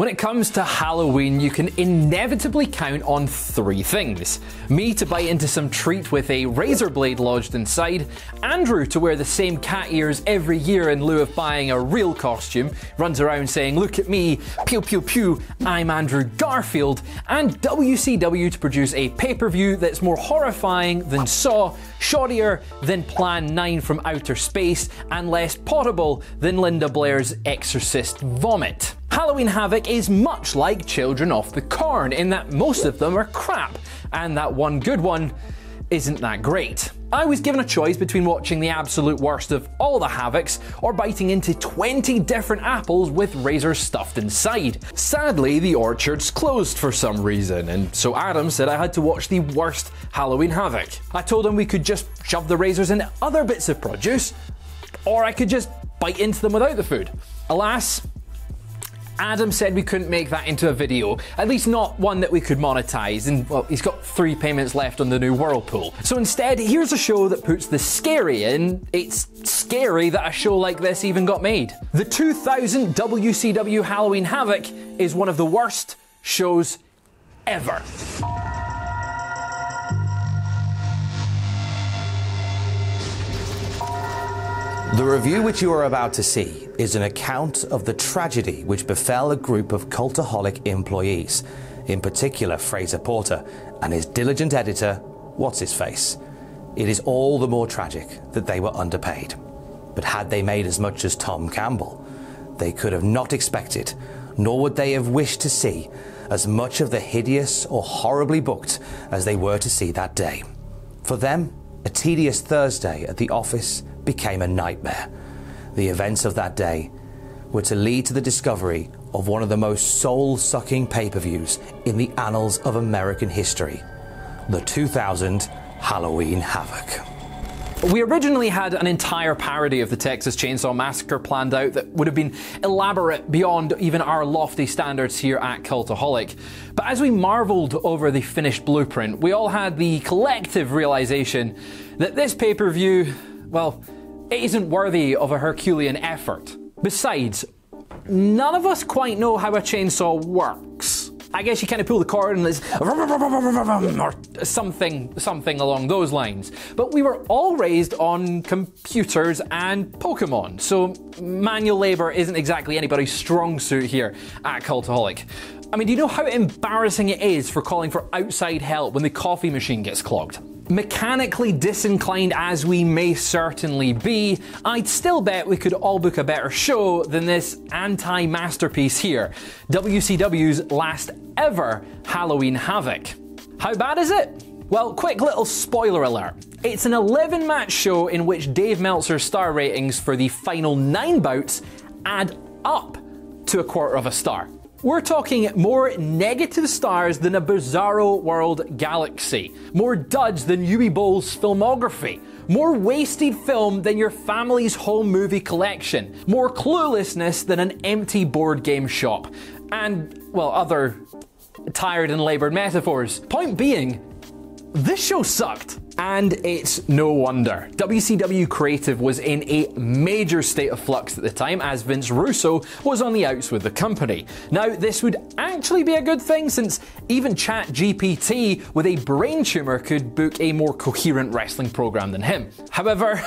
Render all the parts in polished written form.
When it comes to Halloween, you can inevitably count on three things. Me to bite into some treat with a razor blade lodged inside, Andrew to wear the same cat ears every year in lieu of buying a real costume, runs around saying, "Look at me, pew pew pew, I'm Andrew Garfield," and WCW to produce a pay-per-view that's more horrifying than Saw, shoddier than Plan 9 from Outer Space, and less potable than Linda Blair's Exorcist vomit. Halloween Havoc is much like Children of the Corn in that most of them are crap, and that one good one isn't that great. I was given a choice between watching the absolute worst of all the Havocs or biting into 20 different apples with razors stuffed inside. Sadly, the orchard's closed for some reason, and so Adam said I had to watch the worst Halloween Havoc. I told him we could just shove the razors into other bits of produce, or I could just bite into them without the food. Alas, Adam said we couldn't make that into a video, at least not one that we could monetize, and well, he's got 3 payments left on the new Whirlpool. So instead, here's a show that puts the scary in. It's scary that a show like this even got made. The 2000 WCW Halloween Havoc is one of the worst shows ever. The review which you are about to see is an account of the tragedy which befell a group of cultaholic employees, in particular Fraser Porter and his diligent editor, What's-His-Face. It is all the more tragic that they were underpaid. But had they made as much as Tom Campbell, they could have not expected, nor would they have wished to see, as much of the hideous or horribly booked as they were to see that day. For them, a tedious Thursday at the office became a nightmare. The events of that day were to lead to the discovery of one of the most soul-sucking pay-per-views in the annals of American history, the 2000 Halloween Havoc. We originally had an entire parody of the Texas Chainsaw Massacre planned out that would have been elaborate beyond even our lofty standards here at Cultaholic. But as we marveled over the finished blueprint, we all had the collective realization that this pay-per-view, well, it isn't worthy of a Herculean effort. Besides, none of us quite know how a chainsaw works. I guess you kind of pull the cord and it's or something along those lines. But we were all raised on computers and Pokemon, so manual labor isn't exactly anybody's strong suit here at Cultaholic. I mean, do you know how embarrassing it is for calling for outside help when the coffee machine gets clogged? Mechanically disinclined as we may certainly be, I'd still bet we could all book a better show than this anti-masterpiece here, WCW's last ever Halloween Havoc. How bad is it? Well, quick little spoiler alert. It's an 11-match show in which Dave Meltzer's star ratings for the final 9 bouts add up to a quarter of a star. We're talking more negative stars than a Bizarro World Galaxy, more duds than Uwe Boll's filmography, more wasted film than your family's home movie collection, more cluelessness than an empty board game shop, and, well, other tired and laboured metaphors. Point being, this show sucked. And it's no wonder. WCW Creative was in a major state of flux at the time, as Vince Russo was on the outs with the company. Now, this would actually be a good thing, since even ChatGPT with a brain tumour could book a more coherent wrestling program than him. However,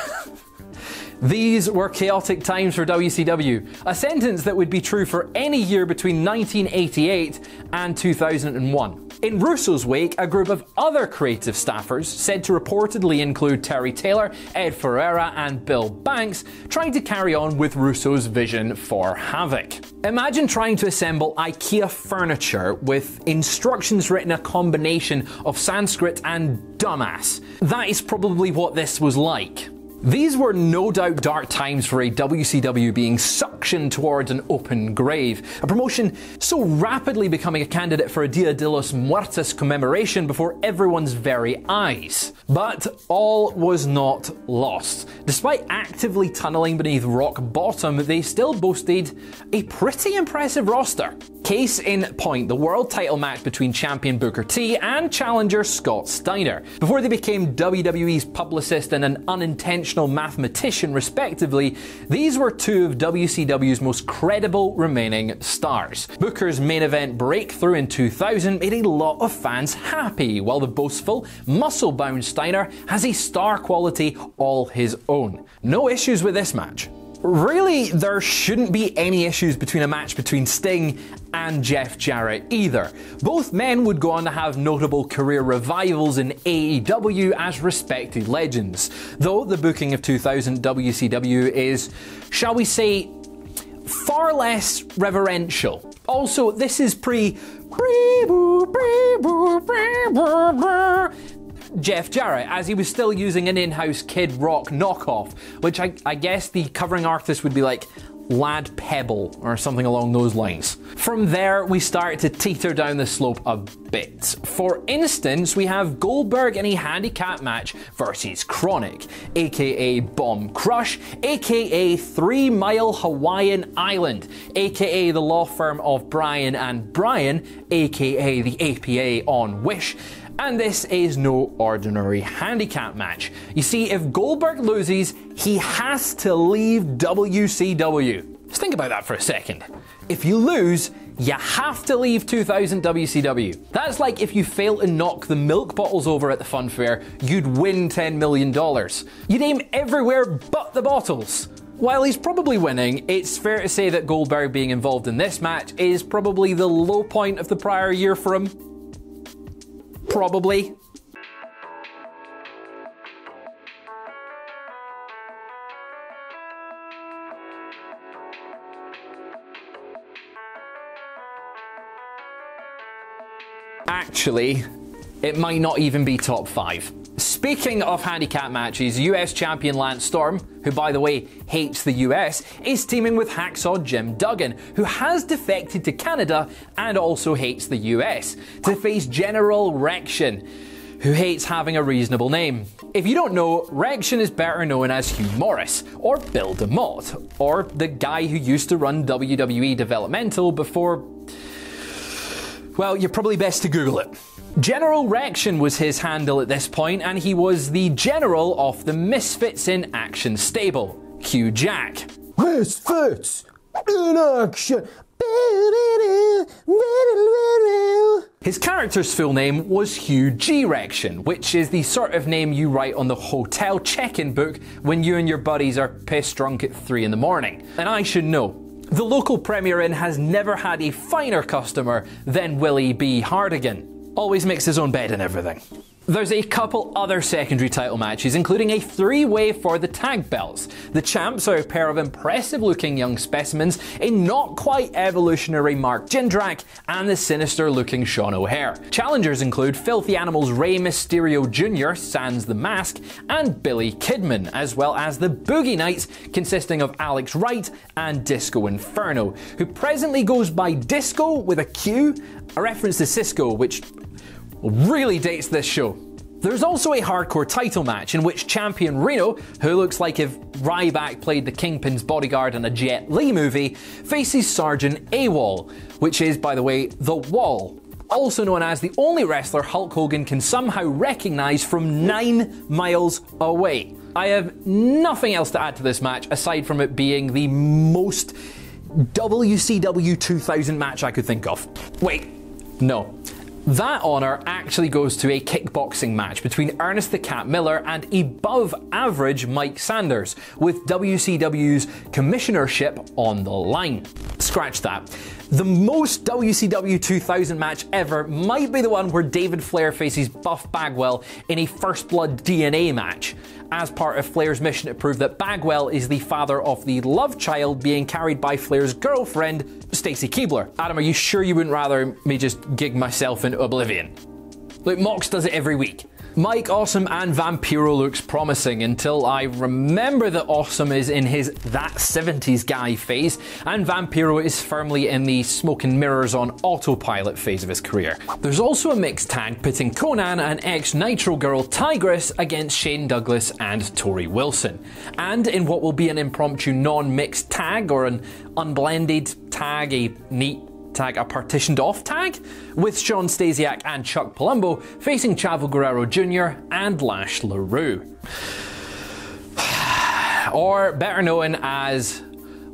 these were chaotic times for WCW, a sentence that would be true for any year between 1988 and 2001. In Russo's wake, a group of other creative staffers, said to reportedly include Terry Taylor, Ed Ferreira and Bill Banks, trying to carry on with Russo's vision for Havoc. Imagine trying to assemble IKEA furniture with instructions written a combination of Sanskrit and dumbass. That is probably what this was like. These were no doubt dark times for a WCW being suctioned towards an open grave, a promotion so rapidly becoming a candidate for a Dia de los Muertos commemoration before everyone's very eyes. But all was not lost. Despite actively tunneling beneath rock bottom, they still boasted a pretty impressive roster. Case in point, the world title match between champion Booker T and challenger Scott Steiner. Before they became WWE's publicist and an unintentional mathematician respectively, these were two of WCW's most credible remaining stars. Booker's main event breakthrough in 2000 made a lot of fans happy, while the boastful, muscle-bound Steiner has a star quality all his own. No issues with this match. Really, there shouldn't be any issues between a match between Sting and Jeff Jarrett either. Both men would go on to have notable career revivals in AEW as respected legends, though the booking of 2000 WCW is, shall we say, far less reverential. Also, this is Jeff Jarrett, as he was still using an in-house Kid Rock knockoff, which I guess the covering artist would be like Lad Pebble or something along those lines. From there, we start to teeter down the slope a bit. For instance, we have Goldberg in a handicap match versus Chronic, aka Bomb Crush, aka 3 Mile Hawaiian Island, aka the law firm of Bryan and Bryan, aka the APA on Wish. And this is no ordinary handicap match. You see, if Goldberg loses, he has to leave WCW. Just think about that for a second. If you lose, you have to leave 2000 WCW. That's like if you fail to knock the milk bottles over at the fun fair, you'd win $10 million. You'd aim everywhere but the bottles. While he's probably winning, it's fair to say that Goldberg being involved in this match is probably the low point of the prior year for him. Probably. Actually, it might not even be top 5. Speaking of handicap matches, US champion Lance Storm, who by the way hates the US, is teaming with Hacksaw Jim Duggan, who has defected to Canada and also hates the US, to face General Rection, who hates having a reasonable name. If you don't know, Rection is better known as Hugh Morris, or Bill DeMott, or the guy who used to run WWE Developmental before... well, you're probably best to Google it. General Rection was his handle at this point, and he was the general of the Misfits in Action stable, Hugh Jack. Misfits in action. His character's full name was Hugh G. Rection, which is the sort of name you write on the hotel check-in book when you and your buddies are pissed drunk at 3 in the morning. And I should know. The local Premier Inn has never had a finer customer than Willie B. Hardigan. Always makes his own bed and everything. There's a couple other secondary title matches, including a 3-way for the tag belts. The champs are a pair of impressive-looking young specimens, a not-quite-evolutionary Mark Jindrak and the sinister-looking Sean O'Haire. Challengers include Filthy Animals Rey Mysterio Jr., sans the mask, and Billy Kidman, as well as the Boogie Knights, consisting of Alex Wright and Disco Inferno, who presently goes by Disco with a Q, a reference to Cisco, which really dates this show. There's also a hardcore title match in which champion Reno, who looks like if Ryback played the Kingpin's bodyguard in a Jet Li movie, faces Sergeant AWOL, which is, by the way, The Wall, also known as the only wrestler Hulk Hogan can somehow recognize from 9 miles away. I have nothing else to add to this match aside from it being the most WCW 2000 match I could think of. Wait, no. That honour actually goes to a kickboxing match between Ernest the Cat Miller and above average Mike Sanders, with WCW's commissionership on the line. Scratch that. The most WCW 2000 match ever might be the one where David Flair faces Buff Bagwell in a First Blood DNA match, as part of Flair's mission to prove that Bagwell is the father of the love child being carried by Flair's girlfriend, Stacy Keibler. Adam, are you sure you wouldn't rather me just gig myself into oblivion? Look, Mox does it every week. Mike Awesome and Vampiro looks promising until I remember that Awesome is in his That 70s Guy phase and Vampiro is firmly in the smoke and mirrors on autopilot phase of his career. There's also a mixed tag pitting Konnan and ex-Nitro girl Tygress against Shane Douglas and Torrie Wilson. And in what will be an impromptu non-mixed tag or an unblended tag, a neat tag a partitioned off tag, with Shawn, Stasiak and Chuck Palumbo facing Chavo Guerrero Jr. and Lash LaRue. Or better known as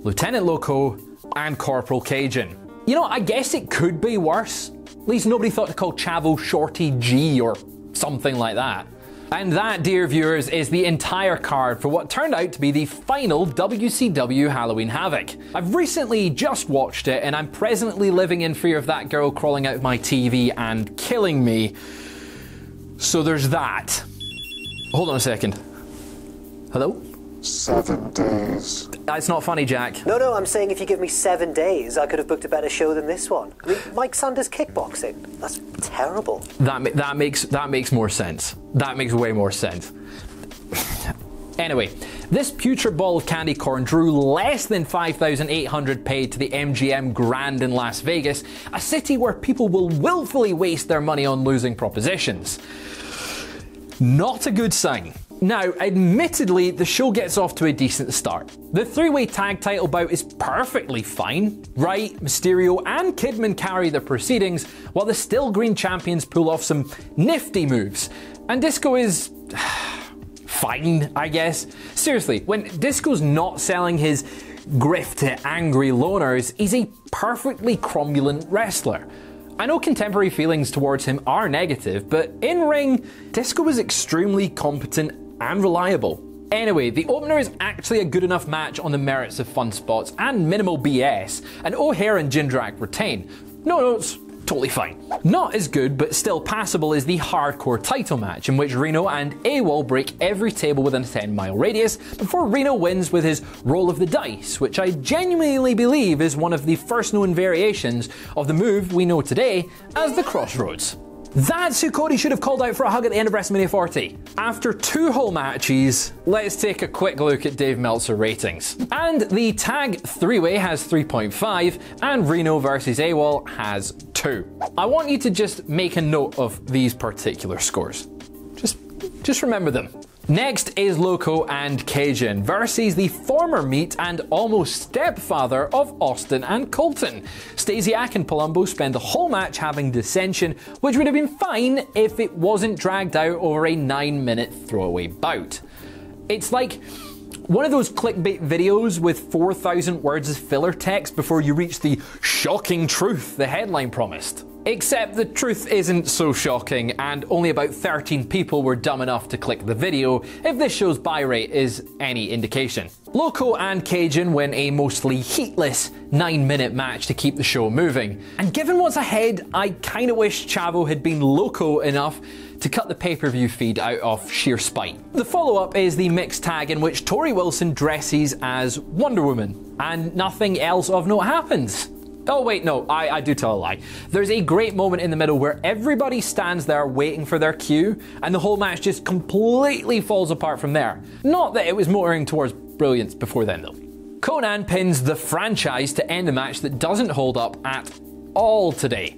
Lieutenant Loco and Corporal Cajun. You know, I guess it could be worse. At least nobody thought to call Chavo Shorty G or something like that. And that, dear viewers, is the entire card for what turned out to be the final WCW Halloween Havoc. I've recently just watched it and I'm presently living in fear of that girl crawling out of my TV and killing me. So there's that. Hold on a second. Hello? 7 days. It's not funny, Jack. No, I'm saying if you give me 7 days, I could have booked a better show than this one. I mean, Mike Sanders kickboxing. That's terrible. That makes more sense. That makes way more sense. Anyway, this putrid ball of candy corn drew less than 5,800 paid to the MGM Grand in Las Vegas, a city where people will willfully waste their money on losing propositions. Not a good sign. Now, admittedly, the show gets off to a decent start. The three-way tag title bout is perfectly fine. Wright, Mysterio and Kidman carry the proceedings, while the still green champions pull off some nifty moves. And Disco is fine, I guess. Seriously, when Disco's not selling his grift to angry loners, he's a perfectly cromulent wrestler. I know contemporary feelings towards him are negative, but in ring, Disco is extremely competent and reliable. Anyway, the opener is actually a good enough match on the merits of fun spots and minimal BS, and O'Hare and Jindrak retain. No notes, totally fine. Not as good, but still passable, is the hardcore title match, in which Reno and AWOL break every table within a 10-mile radius before Reno wins with his roll of the dice, which I genuinely believe is one of the first known variations of the move we know today as the Crossroads. That's who Cody should have called out for a hug at the end of WrestleMania 40. After 2 whole matches, let's take a quick look at Dave Meltzer ratings. And the tag 3-way has 3.5 and Reno versus AWOL has 2. I want you to just make a note of these particular scores. Just remember them. Next is Loco and Cajun versus the former meat and almost stepfather of Austin and Colton. Stasiak and Palumbo spend the whole match having dissension, which would have been fine if it wasn't dragged out over a 9-minute throwaway bout. It's like one of those clickbait videos with 4,000 words of filler text before you reach the shocking truth the headline promised. Except the truth isn't so shocking, and only about 13 people were dumb enough to click the video, if this show's buy rate is any indication. Loco and Cajun win a mostly heatless 9-minute match to keep the show moving. And given what's ahead, I kinda wish Chavo had been loco enough to cut the pay-per-view feed out of sheer spite. The follow-up is the mixed tag in which Torrie Wilson dresses as Wonder Woman, and nothing else of note happens. Oh wait, no, I do tell a lie. There's a great moment in the middle where everybody stands there waiting for their cue, and the whole match just completely falls apart from there. Not that it was motoring towards brilliance before then though. Konnan pins the franchise to end a match that doesn't hold up at all today.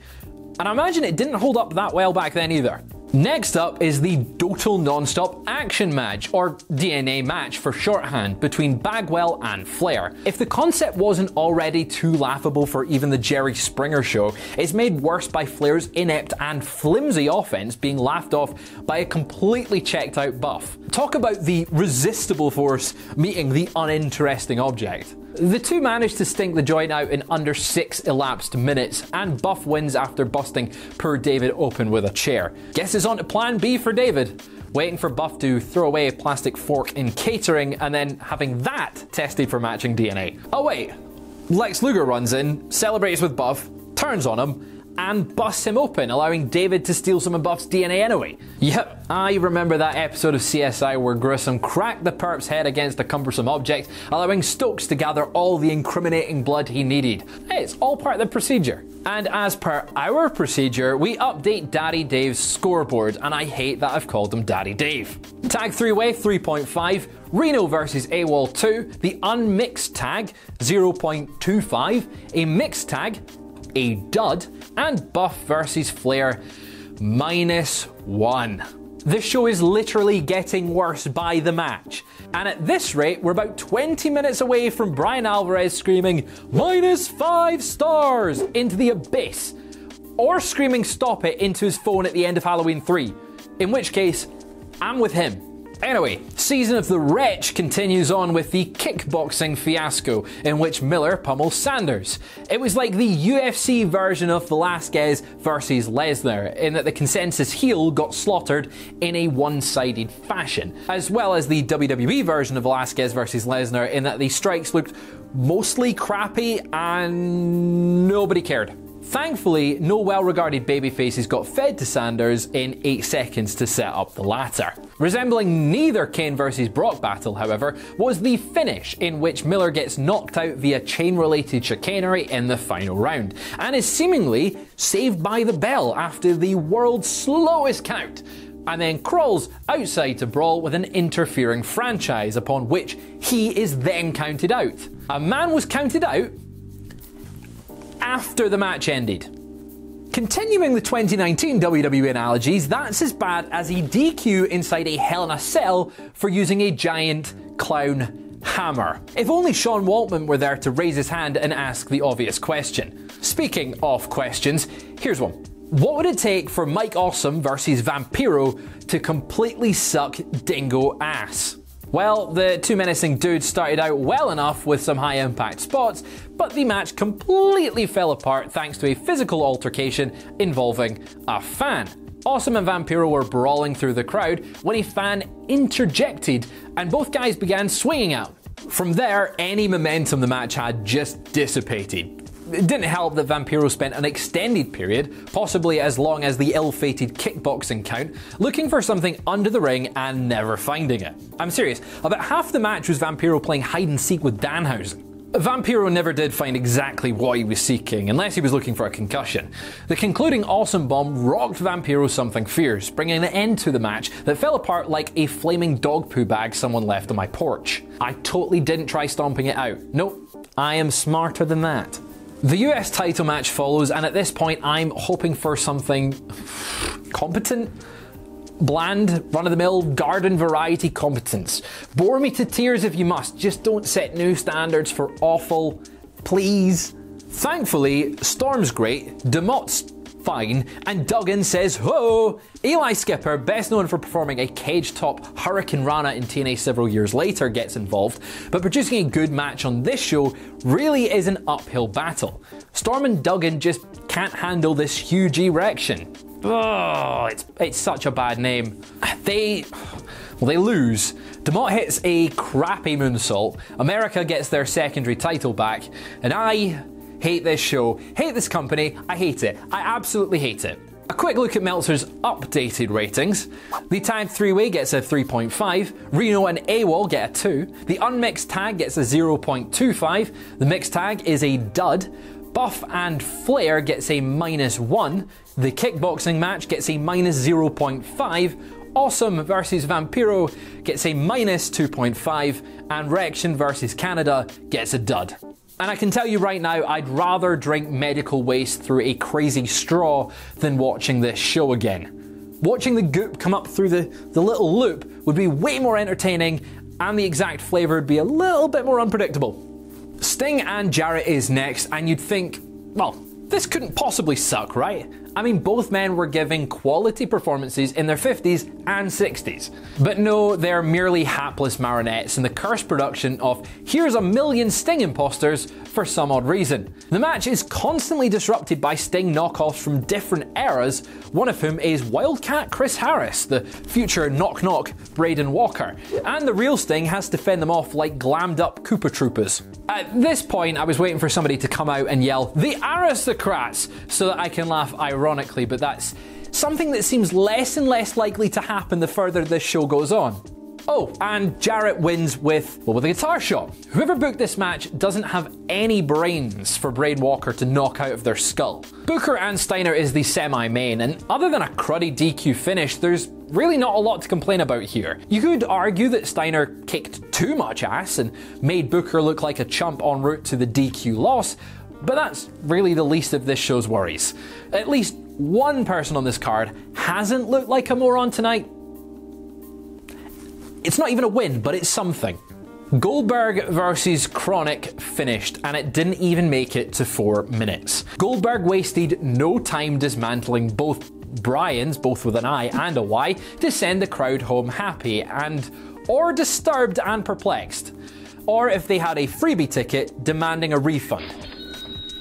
And I imagine it didn't hold up that well back then either. Next up is the Total Non-Stop Action match, or DNA match for shorthand, between Bagwell and Flair. If the concept wasn't already too laughable for even the Jerry Springer show, it's made worse by Flair's inept and flimsy offense being laughed off by a completely checked out Buff. Talk about the resistible force meeting the uninteresting object. The two managed to stink the joint out in under 6 elapsed minutes, and Buff wins after busting poor David open with a chair. Guess it's on to plan B for David, waiting for Buff to throw away a plastic fork in catering and then having that tested for matching DNA. Oh wait, Lex Luger runs in, celebrates with Buff, turns on him, and busts him open, allowing David to steal some of Buff's DNA anyway. Yep, I remember that episode of CSI where Grissom cracked the perp's head against a cumbersome object, allowing Stokes to gather all the incriminating blood he needed. Hey, it's all part of the procedure. And as per our procedure, we update Daddy Dave's scoreboard, and I hate that I've called him Daddy Dave. Tag 3-way 3.5, Reno versus AWOL 2, the unmixed tag 0.25, a mixed tag, a dud, and Buff versus Flair -1. This show is literally getting worse by the match. And at this rate, we're about 20 minutes away from Brian Alvarez screaming -5 stars into the abyss, or screaming stop it into his phone at the end of Halloween 3, in which case, I'm with him. Anyway, Season of the Wretch continues on with the kickboxing fiasco in which Miller pummels Sanders. It was like the UFC version of Velasquez versus Lesnar, in that the consensus heel got slaughtered in a one-sided fashion, as well as the WWE version of Velasquez versus Lesnar, in that the strikes looked mostly crappy and nobody cared. Thankfully, no well-regarded babyfaces got fed to Sanders in 8 seconds to set up the latter. Resembling neither Kane vs Brock battle, however, was the finish, in which Miller gets knocked out via chain-related chicanery in the final round, and is seemingly saved by the bell after the world's slowest count, and then crawls outside to brawl with an interfering franchise, upon which he is then counted out. A man was counted out after the match ended. Continuing the 2019 WWE analogies, that's as bad as a DQ inside a Hell in a Cell for using a giant clown hammer. If only Sean Waltman were there to raise his hand and ask the obvious question. Speaking of questions, here's one. What would it take for Mike Awesome versus Vampiro to completely suck dingo ass? Well, the two menacing dudes started out well enough with some high impact spots, but the match completely fell apart thanks to a physical altercation involving a fan. Awesome and Vampiro were brawling through the crowd when a fan interjected and both guys began swinging out. From there, any momentum the match had just dissipated. It didn't help that Vampiro spent an extended period, possibly as long as the ill-fated kickboxing count, looking for something under the ring and never finding it. I'm serious, about half the match was Vampiro playing hide-and-seek with Danhausen. Vampiro never did find exactly what he was seeking, unless he was looking for a concussion. The concluding Awesome Bomb rocked Vampiro something fierce, bringing an end to the match that fell apart like a flaming dog poo bag someone left on my porch. I totally didn't try stomping it out. Nope, I am smarter than that. The US title match follows, and at this point I'm hoping for something competent, bland, run-of-the-mill, garden variety competence. Bore me to tears if you must, just don't set new standards for awful, please. Thankfully, Storm's great, DeMott's fine, and Duggan says ho! Eli Skipper, best known for performing a cage-top Hurricane Rana in TNA several years later, gets involved, but producing a good match on this show really is an uphill battle. Storm and Duggan just can't handle this huge erection. Oh, it's such a bad name. They lose. DeMott hits a crappy moonsault, America gets their secondary title back, and I hate this show, hate this company, I hate it. I absolutely hate it. A quick look at Meltzer's updated ratings. The tag 3-way gets a 3.5, Reno and AWOL get a 2, the unmixed tag gets a 0.25, the mixed tag is a dud, Buff and Flair gets a -1, the kickboxing match gets a -0.5, Awesome versus Vampiro gets a -2.5, and Rection versus Canada gets a dud. And I can tell you right now, I'd rather drink medical waste through a crazy straw than watching this show again. Watching the goop come up through the little loop would be way more entertaining, and the exact flavour would be a little bit more unpredictable. Sting and Jarrett is next, and you'd think, well, this couldn't possibly suck, right? I mean, both men were giving quality performances in their 50s and 60s. But no, they're merely hapless marionettes in the cursed production of here's a million Sting imposters for some odd reason. The match is constantly disrupted by Sting knockoffs from different eras, one of whom is Wildcat Chris Harris, the future Knock Knock Braden Walker, and the real Sting has to fend them off like glammed up Koopa Troopers. At this point, I was waiting for somebody to come out and yell, "The Aristocrats!" so that I can laugh ironically, but that's something that seems less and less likely to happen the further this show goes on. Oh, and Jarrett wins with a guitar shot. Whoever booked this match doesn't have any brains for Braden Walker to knock out of their skull. Booker and Steiner is the semi-main, and other than a cruddy DQ finish, there's really not a lot to complain about here. You could argue that Steiner kicked too much ass and made Booker look like a chump en route to the DQ loss, but that's really the least of this show's worries. At least one person on this card hasn't looked like a moron tonight, It's not even a win, but it's something. Goldberg versus Chronic finished, and it didn't even make it to 4 minutes. Goldberg wasted no time dismantling both Brians, both with an I and a Y, to send the crowd home happy or disturbed and perplexed. Or if they had a freebie ticket, demanding a refund.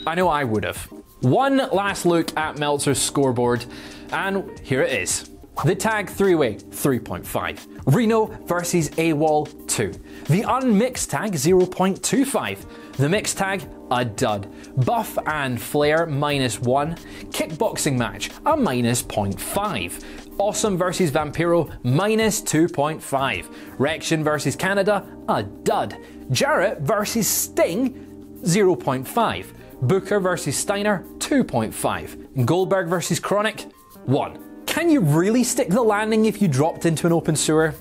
I know I would have. One last look at Meltzer's scoreboard, and here it is. The tag 3-way, 3.5. Reno versus AWOL, 2. The unmixed tag, 0.25. The mixed tag, a dud. Buff and Flair, -1. Kickboxing match, a -0.5. Awesome versus Vampiro, -2.5. Rection versus Canada, a dud. Jarrett versus Sting, 0.5. Booker versus Steiner, 2.5. Goldberg versus Chronic, 1. Can you really stick the landing if you dropped into an open sewer?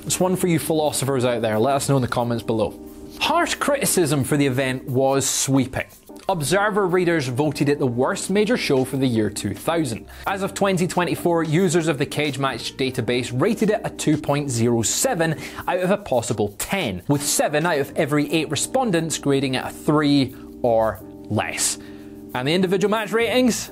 It's one for you philosophers out there. Let us know in the comments below. Harsh criticism for the event was sweeping. Observer readers voted it the worst major show for the year 2000. As of 2024, users of the Cage Match database rated it a 2.07 out of a possible 10, with 7 out of every 8 respondents grading it a 3 or less. And the individual match ratings?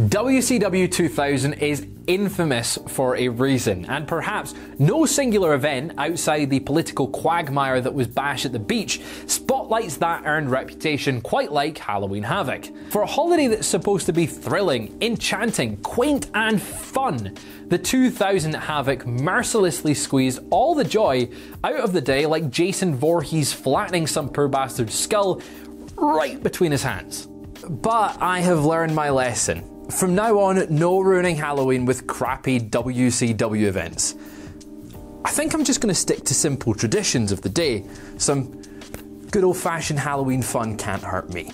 WCW 2000 is infamous for a reason, and perhaps no singular event outside the political quagmire that was Bash at the Beach spotlights that earned reputation quite like Halloween Havoc. For a holiday that's supposed to be thrilling, enchanting, quaint and fun, the 2000 Havoc mercilessly squeezed all the joy out of the day, like Jason Voorhees flattening some poor bastard's skull right between his hands. But I have learned my lesson. From now on, no ruining Halloween with crappy WCW events. I think I'm just going to stick to simple traditions of the day. Some good old-fashioned Halloween fun can't hurt me.